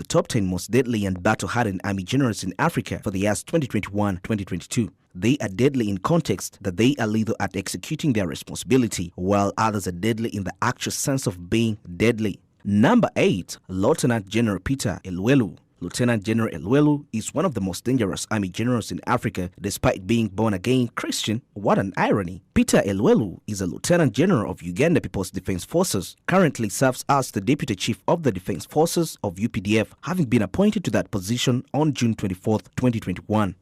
top 10 most deadly and battle-hardened army generals in Africa for the years 2021-2022. They are deadly in context that they are lethal at executing their responsibility, while others are deadly in the actual sense of being deadly. Number 8. Lieutenant General Peter Elwelu. Lieutenant General Elwelu is one of the most dangerous army generals in Africa despite being born-again Christian. What an irony. Peter Elwelu is a Lieutenant General of Uganda People's Defense Forces, currently serves as the Deputy Chief of the Defense Forces of UPDF, having been appointed to that position on June 24, 2021.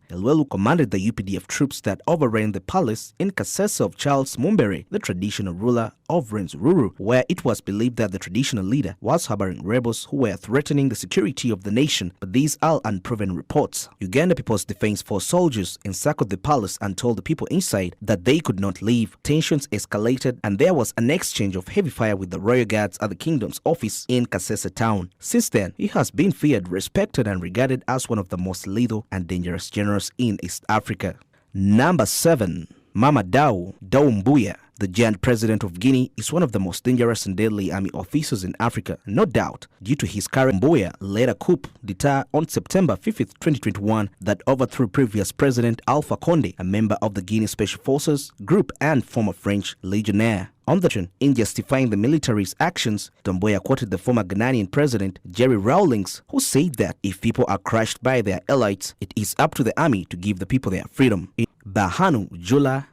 Elwelu commanded the UPDF troops that overran the palace in Kasese of Charles Mumbere, the traditional ruler of Rwenzururu, where it was believed that the traditional leader was harboring rebels who were threatening the security of the nation, but these are unproven reports. Uganda People's Defense Force soldiers encircled the palace and told the people inside that they could not leave. Tensions escalated and there was an exchange of heavy fire with the royal guards at the kingdom's office in Kasese town. Since then, he has been feared, respected and regarded as one of the most lethal and dangerous generals in East Africa. Number 7. Mamadou Doumbouya. The giant president of Guinea is one of the most dangerous and deadly army officers in Africa, no doubt, due to his current Doumbouya led a coup d'etat on September 5, 2021 that overthrew previous President Alpha Conde, a member of the Guinea Special Forces group and former French legionnaire. On the turn, in justifying the military's actions, Doumbouya quoted the former Ghanaian president Jerry Rawlings, who said that if people are crushed by their elites, it is up to the army to give the people their freedom. Bahanu Jula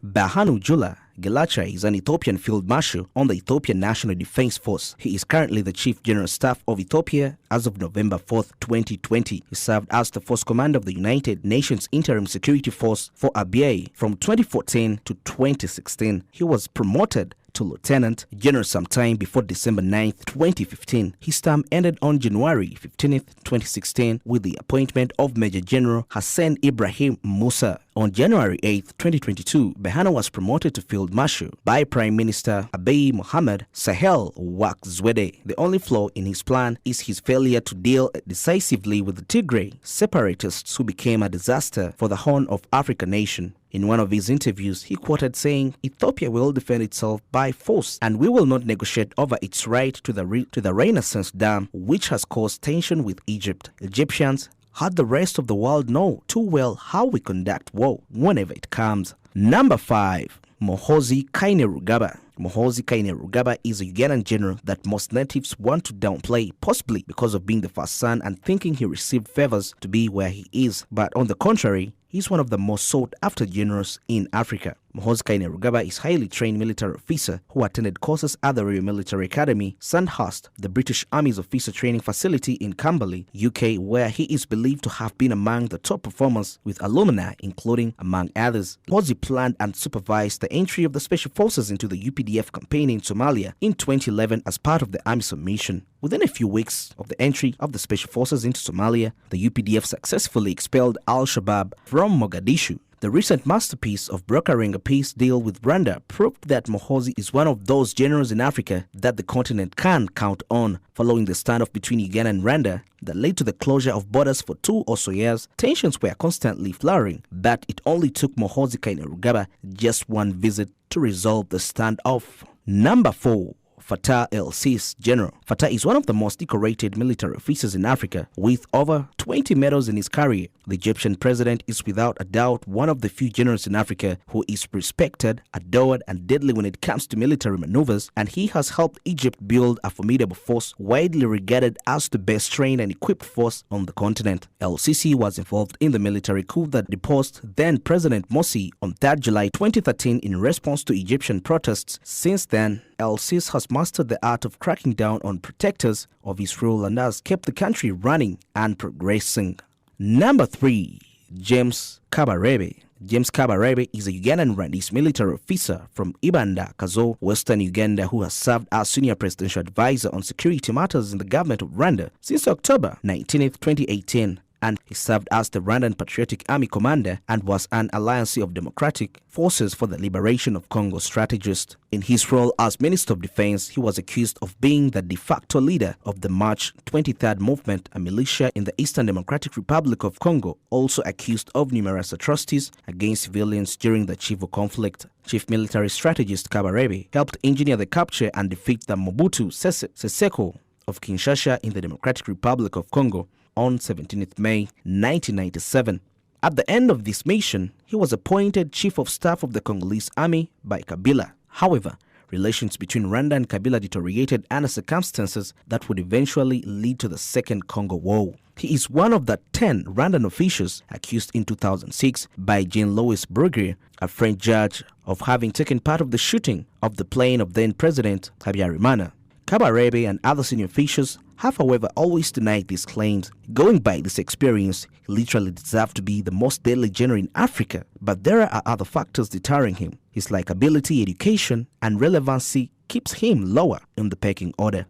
Gelacha is an Ethiopian field marshal on the Ethiopian National Defense Force. He is currently the Chief General Staff of Ethiopia as of November 4, 2020. He served as the Force Commander of the United Nations Interim Security Force for Abyei from 2014 to 2016. He was promoted to Lieutenant General sometime before December 9, 2015. His term ended on January 15, 2016 with the appointment of Major General Hassan Ibrahim Musa. On January 8, 2022, Bahana was promoted to Field Marshal by Prime Minister Abiy Mohamed Sahel Work Zwede. The only flaw in his plan is his failure to deal decisively with the Tigray separatists who became a disaster for the Horn of Africa nation. In one of his interviews, he quoted saying, "Ethiopia will defend itself by force and we will not negotiate over its right to the Renaissance Dam, which has caused tension with Egypt. Egyptians had the rest of the world know too well how we conduct war whenever it comes." Number 5. Muhoozi Kainerugaba. Muhoozi Kainerugaba is a Ugandan general that most natives want to downplay, possibly because of being the first son and thinking he received favors to be where he is. But on the contrary, he's one of the most sought-after generals in Africa. Muhoozi Kainerugaba is a highly trained military officer who attended courses at the Royal Military Academy, Sandhurst, the British Army's officer training facility in Camberley, UK, where he is believed to have been among the top performers with alumni, including, among others, Muhoozi planned and supervised the entry of the Special Forces into the UPDF campaign in Somalia in 2011 as part of the army submission. Within a few weeks of the entry of the Special Forces into Somalia, the UPDF successfully expelled Al-Shabaab from Mogadishu. The recent masterpiece of brokering a peace deal with Rwanda proved that Muhoozi is one of those generals in Africa that the continent can count on. Following the standoff between Uganda and Rwanda that led to the closure of borders for 2 or so years, tensions were constantly flaring, but it only took Muhoozi Kainerugaba just one visit to resolve the standoff. Number 4. Fattah el-Sisi General. Fattah is one of the most decorated military officers in Africa, with over 20 medals in his career. The Egyptian president is without a doubt one of the few generals in Africa who is respected, adored, and deadly when it comes to military maneuvers, and he has helped Egypt build a formidable force widely regarded as the best trained and equipped force on the continent. El-Sisi was involved in the military coup that deposed then-President Morsi on 3 July 2013 in response to Egyptian protests. Since then, El-Sisi has mastered the art of cracking down on protectors of his rule and has kept the country running and progressing. Number 3. James Kabarebe. James Kabarebe is a Ugandan Rwandese military officer from Ibanda, Kazo, Western Uganda, who has served as senior presidential advisor on security matters in the government of Rwanda since October 19, 2018. And he served as the Rwandan Patriotic Army commander and was an Alliance of Democratic Forces for the Liberation of Congo strategist. In his role as Minister of Defense, he was accused of being the de facto leader of the March 23rd movement, a militia in the Eastern Democratic Republic of Congo, also accused of numerous atrocities against civilians during the Chivu conflict. Chief Military Strategist Kabarebe helped engineer the capture and defeat the Mobutu Sese Seko of Kinshasa in the Democratic Republic of Congo on 17th May 1997. At the end of this mission, he was appointed Chief of Staff of the Congolese Army by Kabila. However, relations between Rwanda and Kabila deteriorated under circumstances that would eventually lead to the Second Congo War. He is one of the 10 Rwandan officials accused in 2006 by Jean-Louis Bruguiere, a French judge, of having taken part of the shooting of the plane of then-President Habyarimana. Kabarebe and other senior officials have, however, always denied these claims. Going by this experience, he literally deserved to be the most deadly general in Africa, but there are other factors deterring him. His likability, education, and relevancy keeps him lower in the pecking order.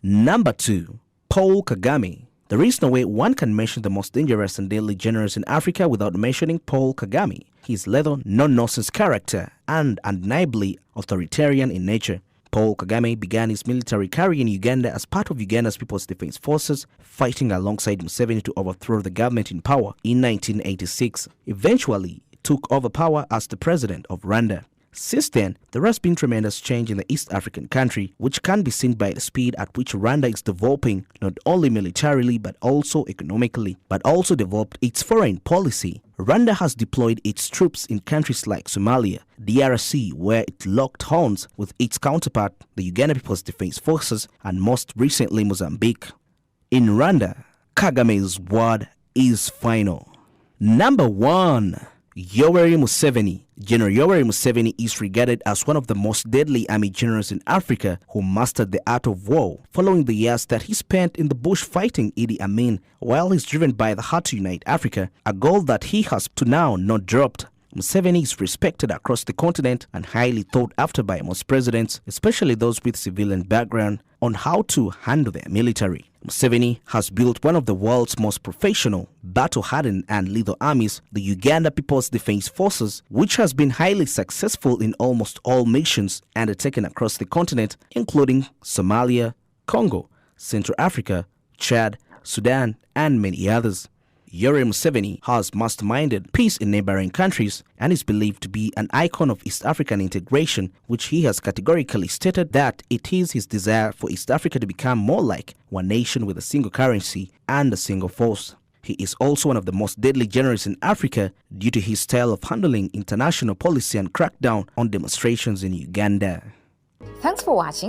Number 2. Paul Kagame. There is no way one can mention the most dangerous and deadly generals in Africa without mentioning Paul Kagame. He is lethal, no-nonsense character and undeniably authoritarian in nature. Paul Kagame began his military career in Uganda as part of Uganda's People's Defense Forces, fighting alongside Museveni to overthrow the government in power in 1986. Eventually, he took over power as the president of Rwanda. Since then, there has been tremendous change in the East African country, which can be seen by the speed at which Rwanda is developing not only militarily but also economically, but also developed its foreign policy. Rwanda has deployed its troops in countries like Somalia, DRC, where it locked horns with its counterpart, the Uganda People's Defense Forces, and most recently Mozambique. In Rwanda, Kagame's word is final. Number 1. Yoweri Museveni. General Yoweri Museveni is regarded as one of the most deadly army generals in Africa who mastered the art of war, following the years that he spent in the bush fighting Idi Amin. While he's driven by the heart to unite Africa, a goal that he has to now not dropped. Museveni is respected across the continent and highly thought after by most presidents, especially those with civilian background, on how to handle their military. Museveni has built one of the world's most professional, battle-hardened and lethal armies, the Uganda People's Defense Forces, which has been highly successful in almost all missions undertaken across the continent, including Somalia, Congo, Central Africa, Chad, Sudan, and many others. Yoweri Museveni has masterminded peace in neighboring countries and is believed to be an icon of East African integration, which he has categorically stated that it is his desire for East Africa to become more like one nation with a single currency and a single force. He is also one of the most deadly generals in Africa due to his style of handling international policy and crackdown on demonstrations in Uganda. Thanks for watching.